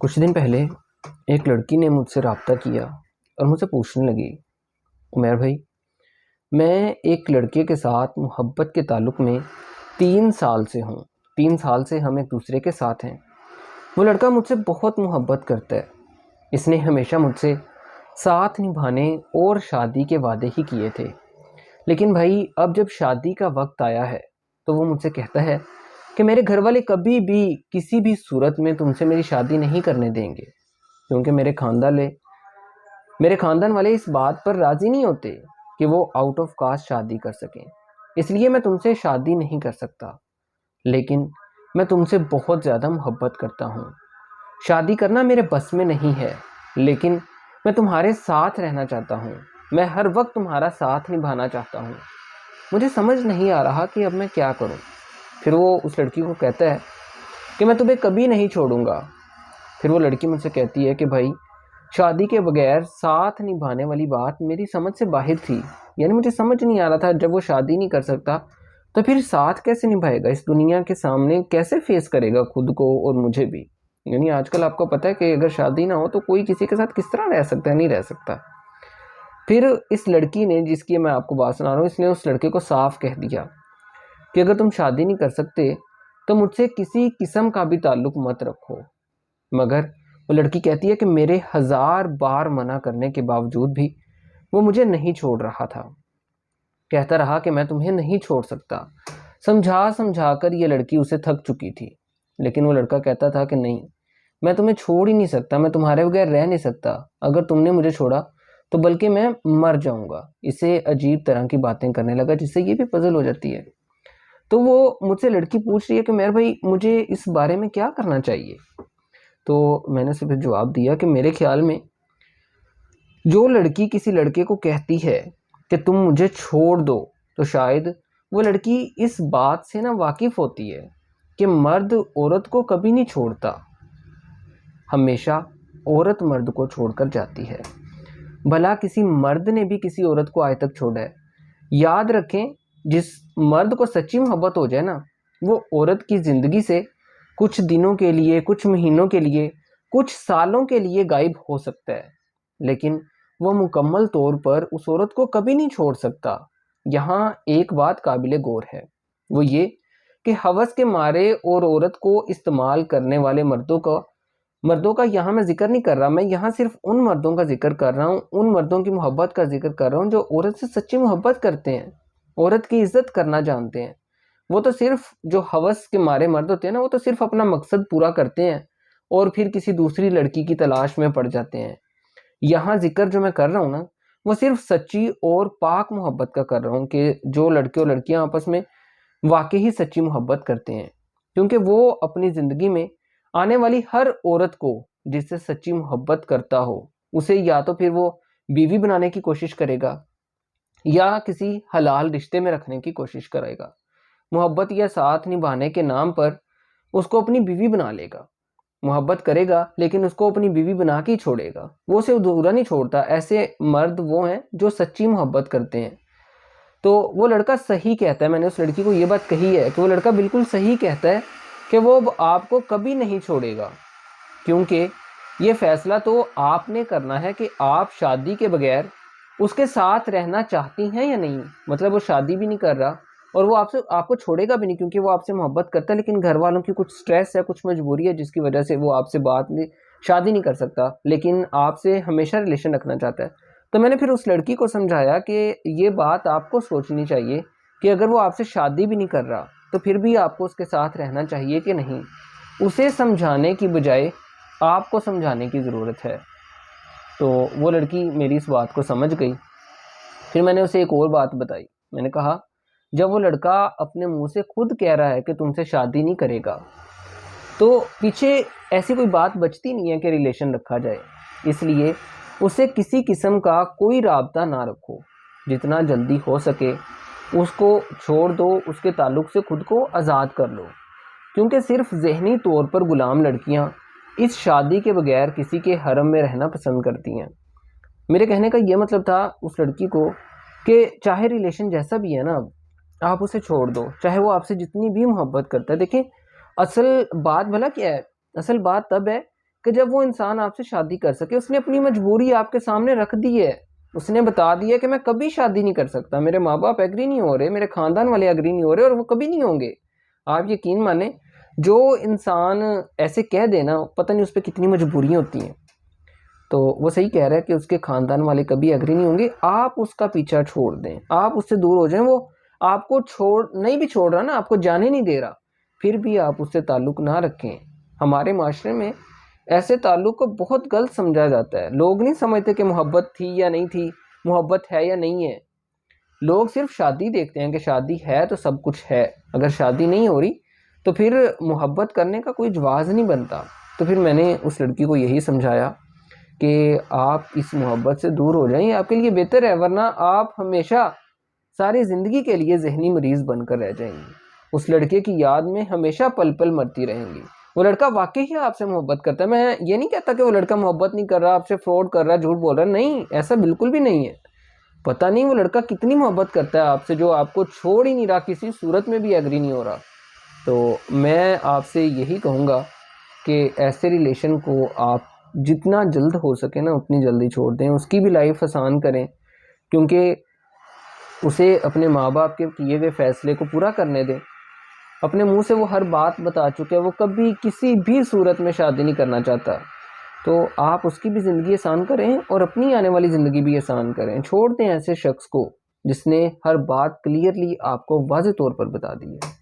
कुछ दिन पहले एक लड़की ने मुझसे रब्ता किया और मुझसे पूछने लगी, उमैर भाई, मैं एक लड़के के साथ मोहब्बत के ताल्लुक़ में 3 साल से हूँ। 3 साल से हम एक दूसरे के साथ हैं। वो लड़का मुझसे बहुत मोहब्बत करता है। इसने हमेशा मुझसे साथ निभाने और शादी के वादे ही किए थे। लेकिन भाई, अब जब शादी का वक्त आया है तो वो मुझसे कहता है कि मेरे घर वाले कभी भी किसी भी सूरत में तुमसे मेरी शादी नहीं करने देंगे, क्योंकि मेरे ख़ानदान वाले इस बात पर राज़ी नहीं होते कि वो आउट ऑफ कास्ट शादी कर सकें। इसलिए मैं तुमसे शादी नहीं कर सकता। लेकिन मैं तुमसे बहुत ज़्यादा मोहब्बत करता हूँ। शादी करना मेरे बस में नहीं है, लेकिन मैं तुम्हारे साथ रहना चाहता हूँ। मैं हर वक्त तुम्हारा साथ निभाना चाहता हूँ। मुझे समझ नहीं आ रहा कि अब मैं क्या करूँ। फिर वो उस लड़की को कहता है कि मैं तुम्हें कभी नहीं छोड़ूंगा। फिर वो लड़की मुझसे कहती है कि भाई, शादी के बगैर साथ निभाने वाली बात मेरी समझ से बाहर थी। यानी मुझे समझ नहीं आ रहा था, जब वो शादी नहीं कर सकता तो फिर साथ कैसे निभाएगा, इस दुनिया के सामने कैसे फेस करेगा खुद को और मुझे भी। यानी आजकल आपको पता है कि अगर शादी ना हो तो कोई किसी के साथ किस तरह रह सकता है, नहीं रह सकता। फिर इस लड़की ने, जिसकी मैं आपको बात सुना रहा हूँ, इसने उस लड़के को साफ कह दिया कि अगर तुम शादी नहीं कर सकते तो मुझसे किसी किस्म का भी ताल्लुक मत रखो। मगर वो लड़की कहती है कि मेरे 1000 बार मना करने के बावजूद भी वो मुझे नहीं छोड़ रहा था। कहता रहा कि मैं तुम्हें नहीं छोड़ सकता। समझा समझा कर ये लड़की उसे थक चुकी थी। लेकिन वो लड़का कहता था कि नहीं, मैं तुम्हें छोड़ ही नहीं सकता, मैं तुम्हारे बगैर रह नहीं सकता। अगर तुमने मुझे छोड़ा तो बल्कि मैं मर जाऊंगा। इसे अजीब तरह की बातें करने लगा, जिससे ये भी पजल हो जाती है। तो वो मुझसे लड़की पूछ रही है कि मेरे भाई, मुझे इस बारे में क्या करना चाहिए। तो मैंने उसे फिर जवाब दिया कि मेरे ख्याल में जो लड़की किसी लड़के को कहती है कि तुम मुझे छोड़ दो, तो शायद वो लड़की इस बात से ना वाकिफ़ होती है कि मर्द औरत को कभी नहीं छोड़ता। हमेशा औरत मर्द को छोड़कर जाती है। भला किसी मर्द ने भी किसी औरत को आज तक छोड़ा है? याद रखें, जिस मर्द को सच्ची मोहब्बत हो जाए ना, वो औरत की ज़िंदगी से कुछ दिनों के लिए, कुछ महीनों के लिए, कुछ सालों के लिए गायब हो सकता है, लेकिन वो मुकम्मल तौर पर उस औरत को कभी नहीं छोड़ सकता। यहाँ एक बात काबिले गौर है, वो ये कि हवस के मारे और औरत को इस्तेमाल करने वाले मर्दों का यहाँ मैं जिक्र नहीं कर रहा। मैं यहाँ सिर्फ उन मर्दों का जिक्र कर रहा हूँ, उन मर्दों की मोहब्बत का जिक्र कर रहा हूँ जो औरत से सच्ची मोहब्बत करते हैं, औरत की इज्जत करना जानते हैं। वो तो सिर्फ, जो हवस के मारे मर्द होते हैं ना, वो तो सिर्फ अपना मकसद पूरा करते हैं और फिर किसी दूसरी लड़की की तलाश में पड़ जाते हैं। यहाँ जिक्र जो मैं कर रहा हूँ ना, वो सिर्फ सच्ची और पाक मोहब्बत का कर रहा हूँ कि जो लड़के और लड़कियाँ आपस में वाकई ही सच्ची मोहब्बत करते हैं। क्योंकि वो अपनी ज़िंदगी में आने वाली हर औरत को, जिससे सच्ची मोहब्बत करता हो, उसे या तो फिर वो बीवी बनाने की कोशिश करेगा या किसी हलाल रिश्ते में रखने की कोशिश करेगा। मोहब्बत या साथ निभाने के नाम पर उसको अपनी बीवी बना लेगा। मोहब्बत करेगा लेकिन उसको अपनी बीवी बना के ही छोड़ेगा। वो उसे अधूरा नहीं छोड़ता। ऐसे मर्द वो हैं जो सच्ची मोहब्बत करते हैं। तो वो लड़का सही कहता है, मैंने उस लड़की को ये बात कही है कि वो लड़का बिल्कुल सही कहता है कि वो अब आपको कभी नहीं छोड़ेगा, क्योंकि ये फ़ैसला तो आपने करना है कि आप शादी के बगैर उसके साथ रहना चाहती हैं या नहीं। मतलब वो शादी भी नहीं कर रहा और वो आपको छोड़ेगा भी नहीं, क्योंकि वो आपसे मोहब्बत करता है, लेकिन घर वालों की कुछ स्ट्रेस है, कुछ मजबूरी है, जिसकी वजह से वो आपसे शादी नहीं कर सकता, लेकिन आपसे हमेशा रिलेशन रखना चाहता है। तो मैंने फिर उस लड़की को समझाया कि ये बात आपको सोचनी चाहिए कि अगर वो आपसे शादी भी नहीं कर रहा तो फिर भी आपको उसके साथ रहना चाहिए कि नहीं। उसे समझाने की बजाय आपको समझाने की ज़रूरत है। तो वो लड़की मेरी इस बात को समझ गई। फिर मैंने उसे एक और बात बताई। मैंने कहा, जब वो लड़का अपने मुंह से खुद कह रहा है कि तुमसे शादी नहीं करेगा, तो पीछे ऐसी कोई बात बचती नहीं है कि रिलेशन रखा जाए। इसलिए उसे किसी किस्म का कोई राब्ता ना रखो। जितना जल्दी हो सके उसको छोड़ दो, उसके ताल्लुक़ से खुद को आज़ाद कर लो। क्योंकि सिर्फ ज़हनी तौर पर ग़ुलाम लड़कियां इस शादी के बगैर किसी के हरम में रहना पसंद करती हैं। मेरे कहने का ये मतलब था उस लड़की को कि चाहे रिलेशन जैसा भी है ना, आप उसे छोड़ दो, चाहे वो आपसे जितनी भी मोहब्बत करता है। देखिए, असल बात भला क्या है? असल बात तब है कि जब वो इंसान आपसे शादी कर सके। उसने अपनी मजबूरी आपके सामने रख दी है, उसने बता दिया कि मैं कभी शादी नहीं कर सकता, मेरे माँ बाप एग्री नहीं हो रहे, मेरे खानदान वाले एग्री नहीं हो रहे और वो कभी नहीं होंगे। आप यकीन माने, जो इंसान ऐसे कह देना, पता नहीं उस पर कितनी मजबूरियाँ होती हैं। तो वो सही कह रहा है कि उसके खानदान वाले कभी एग्री नहीं होंगे। आप उसका पीछा छोड़ दें, आप उससे दूर हो जाएं। वो आपको छोड़ नहीं भी छोड़ रहा ना, आपको जाने नहीं दे रहा, फिर भी आप उससे ताल्लुक़ ना रखें। हमारे माशरे में ऐसे ताल्लुक़ को बहुत गलत समझा जाता है। लोग नहीं समझते कि मोहब्बत थी या नहीं थी, मोहब्बत है या नहीं है। लोग सिर्फ शादी देखते हैं कि शादी है तो सब कुछ है, अगर शादी नहीं हो रही तो फिर मोहब्बत करने का कोई जवाज़ नहीं बनता। तो फिर मैंने उस लड़की को यही समझाया कि आप इस मोहब्बत से दूर हो जाएं, आपके लिए बेहतर है, वरना आप हमेशा सारी ज़िंदगी के लिए ज़हनी मरीज़ बनकर रह जाएंगी। उस लड़के की याद में हमेशा पल पल मरती रहेंगी। वो लड़का वाकई ही आपसे मोहब्बत करता है। मैं ये नहीं कहता कि वो लड़का मोहब्बत नहीं कर रहा, आपसे फ्रॉड कर रहा है, झूठ बोल रहा है, नहीं, ऐसा बिल्कुल भी नहीं है। पता नहीं वो लड़का कितनी मोहब्बत करता है आपसे, जो आपको छोड़ ही नहीं रहा, किसी सूरत में भी एग्री नहीं हो रहा। तो मैं आपसे यही कहूँगा कि ऐसे रिलेशन को आप जितना जल्द हो सके ना उतनी जल्दी छोड़ दें, उसकी भी लाइफ आसान करें, क्योंकि उसे अपने माँ बाप के किए हुए फैसले को पूरा करने दें। अपने मुंह से वो हर बात बता चुके हैं, वो कभी किसी भी सूरत में शादी नहीं करना चाहता। तो आप उसकी भी ज़िंदगी आसान करें और अपनी आने वाली ज़िंदगी भी आसान करें। छोड़ दें ऐसे शख्स को जिसने हर बात क्लियरली आपको वाज़ेह तौर पर बता दी है।